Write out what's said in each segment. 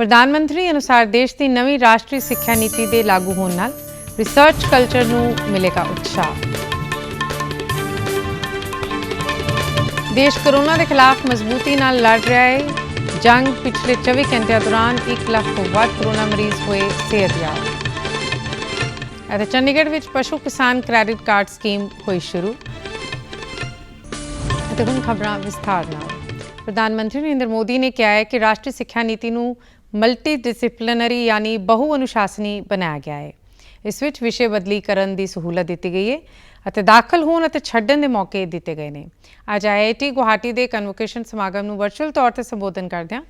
प्रधानमंत्री अनुसार देश की नवी राष्ट्रीय शिक्षा नीति के लागू होने नाल रिसर्च कल्चर नूं मिलेगा उत्साह। देश कोरोना के खिलाफ मजबूती नाल लड़ रहा है। जंग पिछले 24 घंटे दौरान 1 लाख तो वध कोरोना मरीज हुए सेहतयाब। ਅਤੇ ਚੰਡੀਗੜ੍ਹ ਵਿੱਚ ਪਸ਼ੂ ਕਿਸਾਨ ਕ੍ਰੈਡਿਟ ਕਾਰਡ ਸਕੀਮ ਹੋਈ ਸ਼ੁਰੂ। ਅਤੇ ਹੁਣ ਖਬਰਾਂ ਵਿਸਥਾਰ ਨਾਲ। ਪ੍ਰਧਾਨ ਮੰਤਰੀ ਨਰਿੰਦਰ ਮੋਦੀ ਨੇ ਕਿਹਾ ਹੈ ਕਿ ਰਾਸ਼ਟਰੀ ਸਿੱਖਿਆ ਨੀਤੀ ਨੂੰ ਮਲਟੀ ਡਿਸਿਪਲਿਨਰੀ यानी बहु अनुशासनी बनाया गया है। इस विच विषय बदलीकरण की सहूलत दी गई है ਅਤੇ दाखिल होने और छड्डण के मौके दिए गए हैं। अज IIT गुवाहाटी के कन्वोकेशन समागम में वर्चुअल तौर पर संबोधन करदਿਆਂ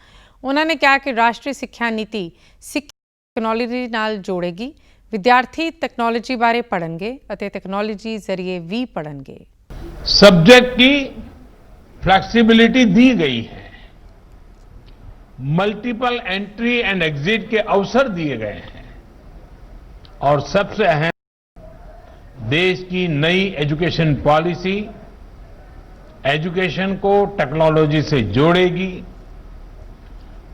उन्होंने कहा कि राष्ट्रीय सिक्ख्या नीति सिक्ख्या तकनोलॉजी नाल जोड़ेगी। विद्यार्थी तकनोलॉजी बारे पढ़नगे और तकनोलॉजी जरिए भी पढ़नगे। सब्जेक्ट की फ्लेक्सिबिलिटी दी गई है, मल्टीपल एंट्री एंड एग्जिट के अवसर दिए गए हैं और सबसे अहम देश की नई एजुकेशन पॉलिसी एजुकेशन को टेक्नोलॉजी से जोड़ेगी।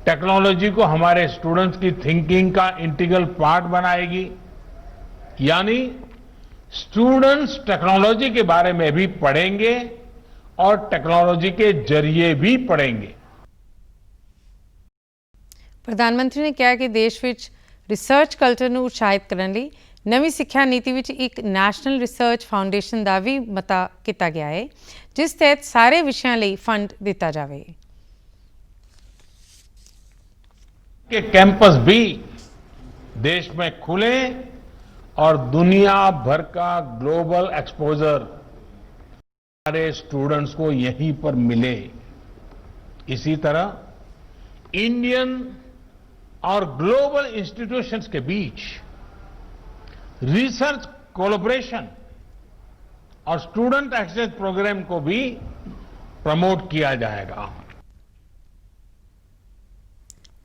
टेक्नोलॉजी को हमारे स्टूडेंट्स की थिंकिंग का इंटीग्रल पार्ट बनाएगी, यानी स्टूडेंट्स टेक्नोलॉजी के बारे में भी पढ़ेंगे और टेक्नोलॉजी के जरिए भी पढ़ेंगे। प्रधानमंत्री ने कहा कि देश विच रिसर्च कल्चर ਨੂੰ ਉਤਸ਼ਾਹਿਤ ਕਰਨ ਲਈ ਨਵੀਂ ਸਿੱਖਿਆ ਨੀਤੀ ਵਿੱਚ ਇੱਕ ਨੈਸ਼ਨਲ ਰਿਸਰਚ ਫਾਊਂਡੇਸ਼ਨ ਦਾ ਵੀ ਮਤਾ ਕੀਤਾ ਗਿਆ ਹੈ, ਜਿਸ ਤਹਿਤ ਸਾਰੇ ਵਿਸ਼ਿਆਂ ਲਈ ਫੰਡ ਦਿੱਤਾ ਜਾਵੇ। के कैंपस भी देश में खुले और दुनिया भर का ग्लोबल एक्सपोजर हमारे स्टूडेंट्स को यहीं पर मिले। इसी तरह इंडियन और ग्लोबल इंस्टीट्यूशंस के बीच रिसर्च कोलैबोरेशन और स्टूडेंट एक्सचेंज प्रोग्राम को भी प्रमोट किया जाएगा।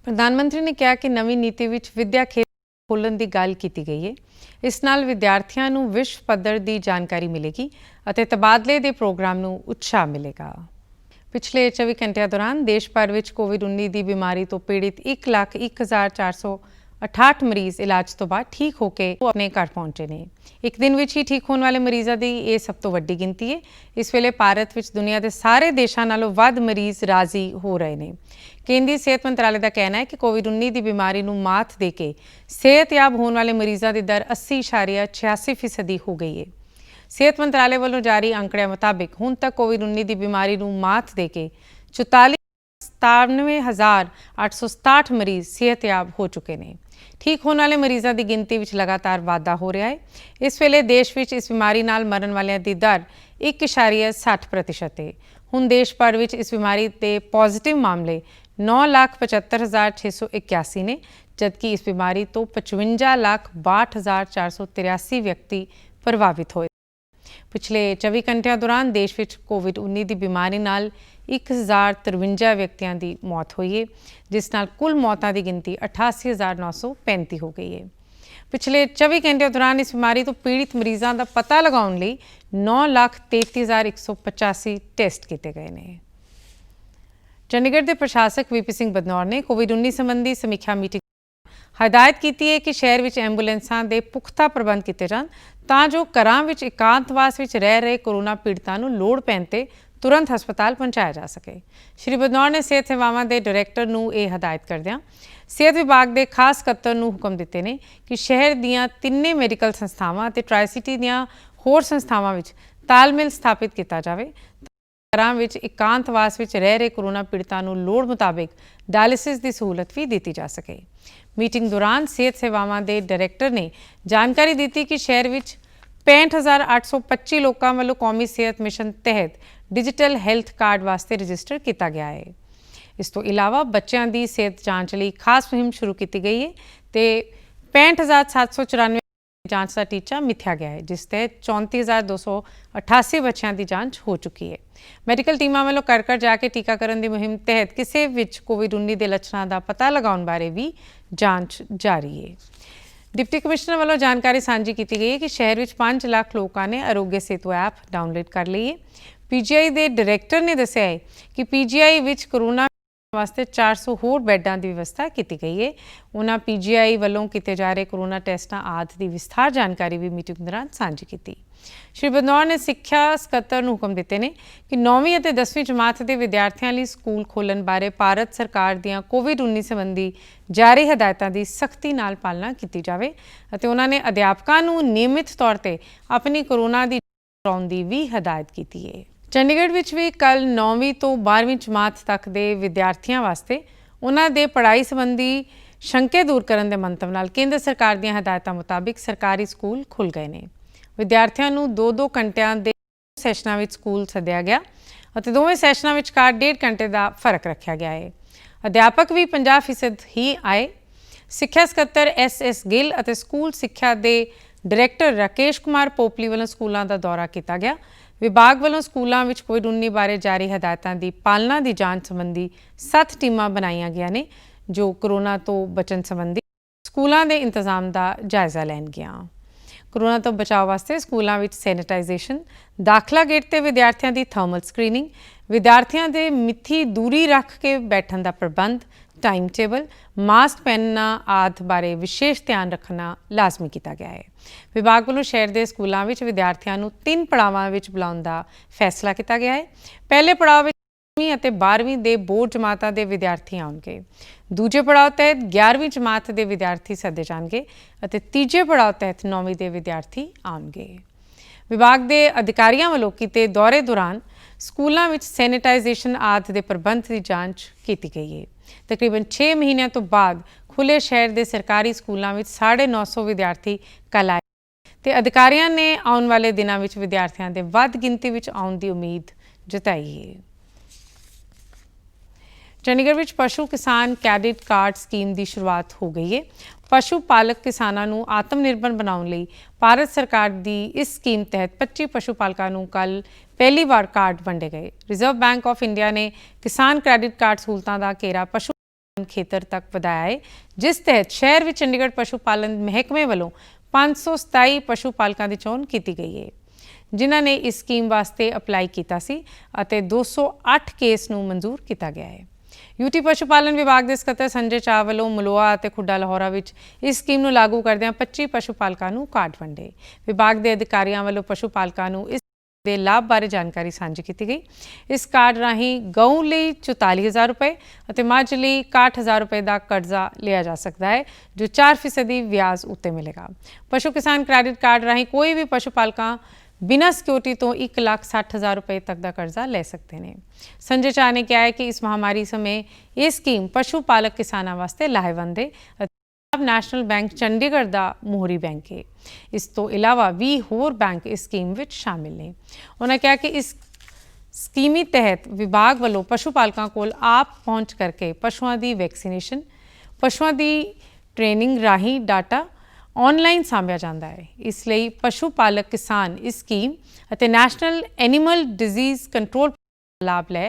प्रधानमंत्री ने कहा कि नवी नीति विच विद्या खेत्र खोलण की गल की गई है। इस नाल विद्यार्थियों को विश्व पद्धर की जानकारी मिलेगी और तबादले के प्रोग्राम को उत्साह मिलेगा। पिछले 24 घंटे दौरान देश भर में कोविड-19 की बीमारी तो पीड़ित 1,01,468 मरीज इलाज तो बाद ठीक होकर अपने घर पहुंचे ने। एक दिन में ही ठीक होने वाले मरीजों की यह सब तो वड्डी गिनती है। इस वेले भारत में दुनिया के सारे देशों नालों वध मरीज राजी हो रहे हैं। केंद्रीय सेहत मंत्रालय का कहना है कि कोविड-19 की बीमारी को मात दे के सेहतयाब होने वाले मरीजों की दर 80.86% हो गई है। सेहत मंत्रालय वालों जारी आंकड़ियां मुताबिक हुण तक कोविड-19 की बीमारी को मात दे के 94,97,867 मरीज सेहतयाब हो चुके हैं। ठीक होने वाले मरीजों की गिनती में लगातार वाधा हो रहा है। इस वेले देश में इस बीमारी नाल मरण वालों की दर 1.60% है। हुण देश भर में इस बीमारी के पॉजिटिव मामले 9,75,681 ने, जबकि इस बीमारी तो 55,62,483 व्यक्ति प्रभावित हुए। पिछले 24 घंटे दौरान देश में कोविड-19 की बीमारी नाल 1,053 व्यक्तियों की मौत हुई है, जिस नाल कुल मौतों की गिनती 88,935 हो गई है। पिछले 24 घंटे दौरान इस बीमारी तो पीड़ित मरीजों का पता लगाने लिए 9,33,185 टेस्ट किए गए हैं। चंडीगढ़ के प्रशासक VP सिंह बदनौर ने कोविड-19 संबंधी समीक्षा मीटिंग हदायत की है कि शहर में एंबूलेंसां के पुख्ता प्रबंध किए जान तां जो घरां विच एकांतवास विच रह रहे कोरोना पीड़ितां नूं लोड़ पैण ते तुरंत हस्पताल पहुंचाया जा सके। श्री बदनौर ने सेहत सेवावां के डायरैक्टर नूं यह हदायत करदिआं सेहत विभाग के खास सकत्तर नूं हुक्म दिते ने कि शहर दीआं तिन्ने मैडिकल संस्थावां ते ट्राई-सिटी दीआं होर संस्थावां विच तालमेल स्थापित किया जाए। घरां विच एकांतवास विच रह रहे कोरोना पीड़ितां नूं लोड़ मुताबिक डायलिसिस की सहूलत भी दी जा सके। मीटिंग दौरान सेहत सेवावां के डायरैक्टर ने जानकारी दी कि शहर में 65,825 लोगों वालों कौमी सेहत मिशन तहत डिजिटल हैल्थ कार्ड वास्ते रजिस्टर किया गया है। इस तो इलावा बच्चों की सेहत जांच लिए खास मुहिम शुरू की गई है तो 65,794 जांच का टीचा मिथ्या गया है, जिस तहत 34,288 बच्चों की जांच हो चुकी है। मैडिकल टीमां वालों घर घर जाके टीकाकरण की मुहिम तहत किसी विच कोविड-19 के लक्षणों का पता लगाने बारे भी जांच जारी है। डिप्टी कमिश्नर वालों जानकारी सांझी की गई है कि शहर में 5 लाख लोगों ने आरोग्य सेतु ऐप डाउनलोड कर ली है। PGI के डायरैक्टर ने दस्सिया है कि PGI विच कोरोना वास्ते 400 होर बैडां की व्यवस्था की गई है। उन्होंने PGI वालों किए जा रहे कोरोना टैस्टां आदि की विस्तार जानकारी भी मीटिंग दौरान साझी की। श्री बदनौर ने सिक्ख्या ਸਕੱਤਰ ਨੂੰ ਹੁਕਮ ਦਿੱਤੇ ਨੇ ਕਿ 9ਵੀਂ ਅਤੇ 10ਵੀਂ ਜਮਾਤ ਦੇ ਵਿਦਿਆਰਥੀਆਂ ਲਈ ਸਕੂਲ ਖੋਲ੍ਹਣ ਬਾਰੇ ਭਾਰਤ ਸਰਕਾਰ ਦੀਆਂ ਕੋਵਿਡ-19 ਸੰਬੰਧੀ ਜਾਰੀ ਹਦਾਇਤਾਂ ਦੀ ਸਖਤੀ ਨਾਲ ਪਾਲਣਾ ਕੀਤੀ ਜਾਵੇ ਅਤੇ ਉਹਨਾਂ ਨੇ ਅਧਿਆਪਕਾਂ ਨੂੰ ਨਿਯਮਿਤ ਤੌਰ ਤੇ ਆਪਣੀ ਕੋਰੋਨਾ ਦੀ ਕਰਾਉਣ ਦੀ ਵੀ ਹਦਾਇਤ ਕੀਤੀ ਹੈ। ਚੰਡੀਗੜ੍ਹ ਵਿੱਚ ਵੀ ਕੱਲ 9ਵੀਂ ਤੋਂ 12ਵੀਂ ਜਮਾਤ ਤੱਕ ਦੇ ਵਿਦਿਆਰਥੀਆਂ ਵਾਸਤੇ ਉਹਨਾਂ ਦੇ ਪੜ੍ਹਾਈ ਸੰਬੰਧੀ ਸ਼ੰਕੇ ਦੂਰ ਕਰਨ ਦੇ ਮੰਤਵ ਨਾਲ ਕੇਂਦਰ ਸਰਕਾਰ ਦੀਆਂ ਹਦਾਇਤਾਂ ਮੁਤਾਬਿਕ ਸਰਕਾਰੀ ਸਕੂਲ ਖੁੱਲ੍ਹ ਗਏ ਨੇ। ਵਿਦਿਆਰਥੀਆਂ ਨੂੰ 2-2 ਘੰਟਿਆਂ ਦੇ ਸੈਸ਼ਨਾਂ ਵਿੱਚ ਸਕੂਲ ਸੱਦਿਆ ਗਿਆ ਅਤੇ ਦੋਵੇਂ ਸੈਸ਼ਨਾਂ ਵਿਚਕਾਰ 1.5 ਘੰਟੇ ਦਾ ਫਰਕ ਰੱਖਿਆ ਗਿਆ ਹੈ। ਅਧਿਆਪਕ ਵੀ 50% ਹੀ ਆਏ। ਸਿੱਖਿਆ ਸਕੱਤਰ SS ਗਿੱਲ ਅਤੇ ਸਕੂਲ ਸਿੱਖਿਆ ਦੇ ਡਾਇਰੈਕਟਰ ਰਾਕੇਸ਼ ਕੁਮਾਰ ਪੋਪਲੀ ਵੱਲੋਂ ਸਕੂਲਾਂ ਦਾ ਦੌਰਾ ਕੀਤਾ ਗਿਆ। ਵਿਭਾਗ ਵੱਲੋਂ ਸਕੂਲਾਂ ਵਿੱਚ ਕੋਵਿਡ-19 ਬਾਰੇ ਜਾਰੀ ਹਦਾਇਤਾਂ ਦੀ ਪਾਲਣਾ ਦੀ ਜਾਂਚ ਸੰਬੰਧੀ 7 ਟੀਮਾਂ ਬਣਾਈਆਂ ਗਈਆਂ ਨੇ ਜੋ ਕੋਰੋਨਾ ਤੋਂ ਬਚਣ ਸੰਬੰਧੀ ਸਕੂਲਾਂ ਦੇ ਇੰਤਜ਼ਾਮ ਦਾ ਜਾਇਜ਼ਾ ਲੈਣਗੀਆਂ। ਕੋਰੋਨਾ ਤੋਂ ਬਚਾਅ ਵਾਸਤੇ ਸਕੂਲਾਂ ਵਿੱਚ ਸੈਨੀਟਾਈਜ਼ੇਸ਼ਨ, ਦਾਖਲਾ ਗੇਟ ਤੇ ਵਿਦਿਆਰਥੀਆਂ ਦੀ ਥਰਮਲ ਸਕਰੀਨਿੰਗ, ਵਿਦਿਆਰਥੀਆਂ ਦੇ ਮਿੱਥੀ ਦੂਰੀ ਰੱਖ ਕੇ ਬੈਠਣ ਦਾ ਪ੍ਰਬੰਧ, टाइम टेबल, मास्क पहनना आदि बारे विशेष ध्यान रखना लाजमी किया गया है। विभाग वालों शहर के स्कूलों में विद्यार्थियों को 3 पड़ावां विच बुलाउण दा फैसला किया गया है। पहले पड़ाव 10वीं और 12वीं के बोर्ड जमातां के विद्यार्थी आउणगे। दूजे पड़ाव तहत 11वीं जमात के विद्यार्थी सद्दे जाणगे और तीजे पड़ाव तहत 9वीं के विद्यार्थी आउणगे। विभाग के अधिकारियों वालों कीते दौरे दौरान स्कूलों में सैनिटाइजेशन आदि के प्रबंध की जांच की गई है। तकरीबन 6 महीनों तो बाद खुले शहर के सरकारी स्कूलों में 950 विद्यार्थी कल आए तो अधिकारियों ने आने वाले दिनों में विद्यार्थियों के वध गिनती में आने की उम्मीद जताई है। चंडीगढ़ में पशु किसान क्रेडिट कार्ड स्कीम की शुरुआत हो गई है। पशु पालक किसानों को आत्मनिर्भर बनाने लई भारत सरकार की इस स्कीम तहत 25 पशु पालकों को कल पहली बार कार्ड वंडे गए। रिजर्व बैंक ऑफ इंडिया ने किसान क्रेडिट कार्ड सहूलतों का घेरा पशु पालन खेतर तक वधाया है, जिस तहत शहर में चंडीगढ़ पशु पालन महकमे वालों 527 पशु पालकों की चोन की गई है जिन्हों ने इस स्कीम वास्ते अपलाई किया सी अते 208 केस नूं मंजूर किया गया है। यूटी पशु पालन विभाग के सकत्तर संजय चाह वालों मलोआ और खुड्डा लाहौरा में इस स्कीम को लागू करदे 25 पशु पालकों को कार्ड वंडे। विभाग के अधिकारियों वालों पशु पालकों को इस दे लाभ बारे जानकारी साझी की गई। इस कार्ड राही गऊ लई 44,000 रुपए और मझ लई 61,000 रुपए का कर्जा लिया जा सकता है जो 4% व्याज उत्ते मिलेगा। पशु किसान क्रेडिट कार्ड राही कोई भी पशु पालका बिना सिक्योरिटी तो 1,60,000 रुपए तक का कर्जा ले सकते हैं। संजय चाह ने कहा है कि इस महामारी समय ये स्कीम पशु पालक किसानों वास्ते लाहेवंद है। नैशनल बैंक चंडीगढ़ का मोहरी बैंक है। इस तो इलावा 20 होर बैंक इस स्कीम में शामिल हैं। उन्होंने कहा कि इस स्कीमी तहत विभाग वालों पशु पालकों को आप पहुँच करके पशुओं की वैक्सीनेशन, पशुओं की ट्रेनिंग राही डाटा ऑनलाइन सामभ्या जाता है। इसलिए पशु पालक किसान इस स्कीम और नैशनल एनीमल डिजीज़ कंट्रोल लाभ लै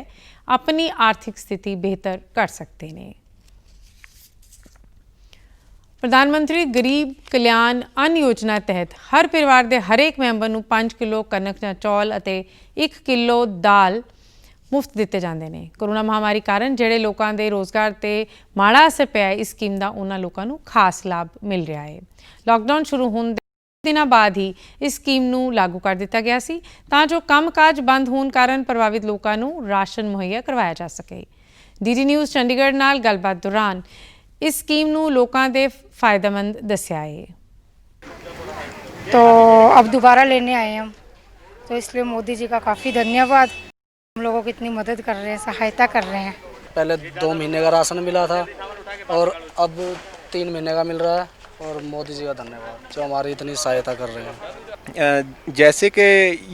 अपनी आर्थिक स्थिति बेहतर कर सकते हैं। प्रधानमंत्री गरीब कल्याण अन्न योजना तहत हर परिवार के हरेक मैंबर को 5 किलो कनक या चौल और 1 किलो दाल मुफ्त दिते जाते हैं। कोरोना महामारी कारण जिहड़े लोगों के रोज़गार से माड़ा असर पिया इस स्कीम का उन्होंने लोगों को खास लाभ मिल रहा है। लॉकडाउन शुरू होने के दिनों बाद ही इस स्कीम को लागू कर दिया गया सी तां जो काम काज बंद होने कारण प्रभावित लोगों को राशन मुहैया करवाया जा सके। DD न्यूज़ चंडीगढ़ नाल गलबात दौरान इस स्कीम को लोगों के फायदेमंद दस्या है। तो अब दोबारा लेने आए हम, तो इसलिए मोदी जी का काफ़ी धन्यवाद। हम लोगों की इतनी मदद कर रहे हैं, सहायता कर रहे हैं। पहले 2 महीने का राशन मिला था और अब 3 महीने का मिल रहा है और मोदी जी का धन्यवाद जो हमारी इतनी सहायता कर रहे हैं। जैसे कि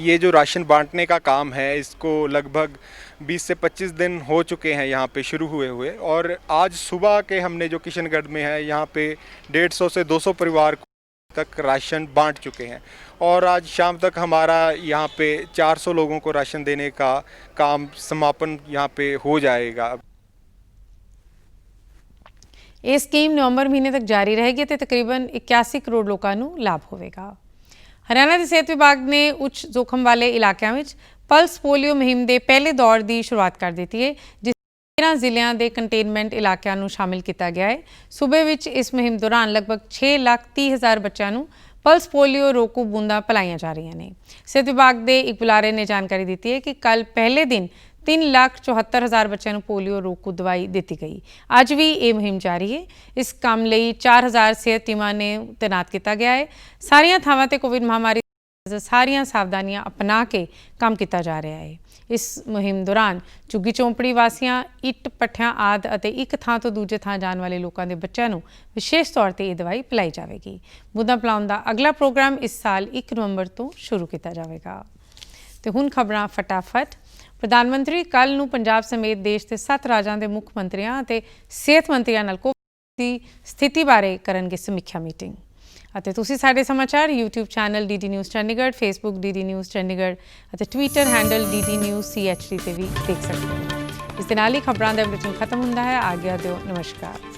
ये जो राशन बांटने का काम है इसको लगभग 20 से 25 दिन हो चुके हैं यहाँ पे शुरू हुए और आज सुबह के हमने जो किशनगढ़ में है यहाँ पे 150 से 200 परिवार तक राशन बांट चुके हैं और आज शाम तक हमारा यहाँ पे 400 लोगों को राशन देने का काम समापन यहाँ पे हो जाएगा। ये स्कीम नवंबर महीने तक जारी रहेगी तो तकरीबन 81 करोड़ लोगों को लाभ होगा। हरियाणा के सेहत विभाग ने उच्च जोखिम वाले इलाकों में पल्स पोलियो मुहिम के पहले दौर की शुरुआत कर दी है जिस 13 ਜ਼ਿਲ੍ਹਿਆਂ ਦੇ ਕੰਟੇਨਮੈਂਟ ਇਲਾਕਿਆਂ ਨੂੰ ਸ਼ਾਮਿਲ ਕੀਤਾ ਗਿਆ ਹੈ। ਸੂਬੇ ਵਿੱਚ ਇਸ ਮੁਹਿੰਮ ਦੌਰਾਨ ਲਗਭਗ 6,30,000 ਬੱਚਿਆਂ ਨੂੰ ਪਲਸ ਪੋਲੀਓ ਰੋਕੂ ਬੂੰਦਾਂ ਪਿਲਾਈਆਂ ਜਾ ਰਹੀਆਂ ਨੇ। ਸਿਹਤ ਵਿਭਾਗ ਦੇ ਇੱਕ ਬੁਲਾਰੇ ਨੇ ਜਾਣਕਾਰੀ ਦਿੱਤੀ ਹੈ ਕਿ ਕੱਲ ਪਹਿਲੇ ਦਿਨ 3,74,000 ਬੱਚਿਆਂ ਨੂੰ ਪੋਲੀਓ ਰੋਕੂ ਦਵਾਈ ਦਿੱਤੀ ਗਈ। ਅੱਜ ਵੀ ਇਹ ਮੁਹਿੰਮ ਜਾਰੀ ਹੈ। ਇਸ ਕੰਮ ਲਈ 4,000 ਸਿਹਤ ਟੀਮਾਂ ਨੇ ਤੈਨਾਤ ਕੀਤਾ ਗਿਆ ਹੈ। ਸਾਰੀਆਂ ਥਾਵਾਂ ਤੇ ਕੋਵਿਡ ਮਹਾਮਾਰੀ ਸਾਰੀਆਂ ਸਾਵਧਾਨੀਆਂ ਅਪਣਾ ਕੇ ਕੰਮ ਕੀਤਾ ਜਾ ਰਿਹਾ ਹੈ। ਇਸ ਮੁਹਿੰਮ ਦੌਰਾਨ ਝੁੱਗੀ ਝੌਂਪੜੀ ਵਾਸੀਆਂ, ਇੱਟ ਪੱਠਿਆਂ ਆਦਿ ਅਤੇ ਇੱਕ ਥਾਂ ਤੋਂ ਦੂਜੇ ਥਾਂ ਜਾਣ ਵਾਲੇ ਲੋਕਾਂ ਦੇ ਬੱਚਿਆਂ ਨੂੰ ਵਿਸ਼ੇਸ਼ ਤੌਰ ਤੇ ਇਹ ਦਵਾਈ ਪਿਲਾਈ ਜਾਵੇਗੀ। ਬੂੰਦਾਂ ਪਿਲਾਉਣ ਦਾ ਅਗਲਾ ਪ੍ਰੋਗਰਾਮ ਇਸ ਸਾਲ 1 ਨਵੰਬਰ ਤੋਂ ਸ਼ੁਰੂ ਕੀਤਾ ਜਾਵੇਗਾ। ਤੇ ਹੁਣ ਖਬਰਾਂ ਫਟਾਫਟ। ਪ੍ਰਧਾਨ ਮੰਤਰੀ ਕੱਲ੍ਹ ਨੂੰ ਪੰਜਾਬ ਸਮੇਤ ਦੇਸ਼ ਦੇ 7 ਰਾਜਾਂ ਦੇ ਮੁੱਖ ਮੰਤਰੀਆਂ ਅਤੇ ਸਿਹਤ ਮੰਤਰੀਆਂ ਨਾਲ ਕੋਵਿਡ ਦੀ ਸਥਿਤੀ ਬਾਰੇ ਕਰਨਗੇ ਸਮੀਖਿਆ ਮੀਟਿੰਗ। ਅਤੇ ਤੁਸੀਂ ਸਾਡੇ ਸਮਾਚਾਰ YouTube channel DD news Chandigarh, Facebook DD news Chandigarh ਅਤੇ Twitter handle DD news CHD ਤੇ ਵੀ ਦੇਖ ਸਕਦੇ ਹੋ। ਇਸ ਦੇ ਨਾਲ ਹੀ ਖਬਰਾਂ ਦਾ ਬੁਲੇਟਿਨ ਖਤਮ ਹੁੰਦਾ ਹੈ। ਆਗਿਆ ਦਿਓ। ਨਮਸਕਾਰ।